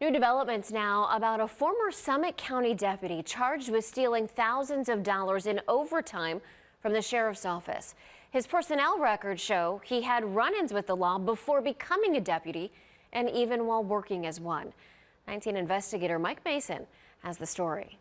New developments now about a former Summit County deputy charged with stealing thousands of dollars in overtime from the sheriff's office. His personnel records show he had run-ins with the law before becoming a deputy and even while working as one. 19 investigator Mike Mason has the story.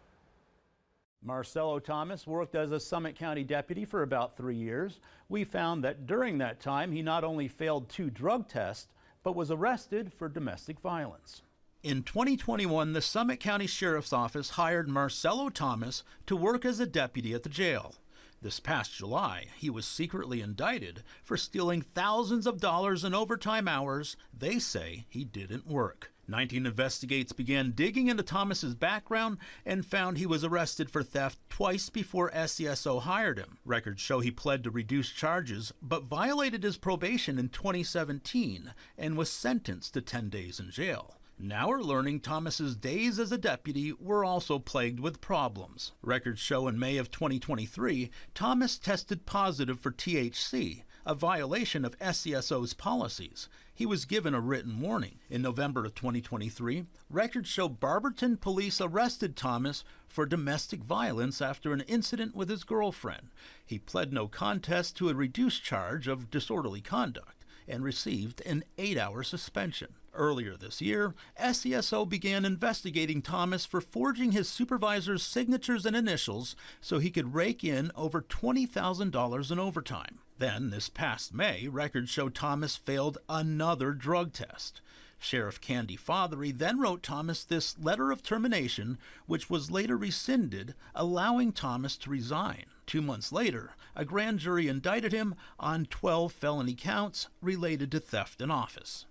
Marcelo Thomas worked as a Summit County deputy for about 3 years. We found that during that time, he not only failed 2 drug tests, but was arrested for domestic violence. In 2021, the Summit County Sheriff's Office hired Marcelo Thomas to work as a deputy at the jail. This past July, he was secretly indicted for stealing thousands of dollars in overtime hours they say he didn't work. 19 Investigates began digging into Thomas's background and found he was arrested for theft twice before SCSO hired him. Records show he pled to reduced charges, but violated his probation in 2017 and was sentenced to 10 days in jail. Now we're learning Thomas's days as a deputy were also plagued with problems. Records show in May of 2023, Thomas tested positive for THC, a violation of SCSO's policies. He was given a written warning. In November of 2023, records show Barberton police arrested Thomas for domestic violence after an incident with his girlfriend. He pled no contest to a reduced charge of disorderly conduct and received an 8-hour suspension. Earlier this year, SCSO began investigating Thomas for forging his supervisor's signatures and initials so he could rake in over $20,000 in overtime. Then, this past May, records show Thomas failed another drug test. Sheriff Candy Fothery then wrote Thomas this letter of termination, which was later rescinded, allowing Thomas to resign. 2 months later, a grand jury indicted him on 12 felony counts related to theft in office.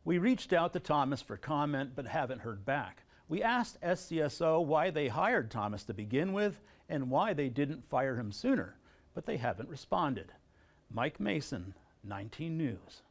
We reached out to Thomas for comment but haven't heard back. We asked SCSO why they hired Thomas to begin with and why they didn't fire him sooner, but they haven't responded. Mike Mason, 19 News.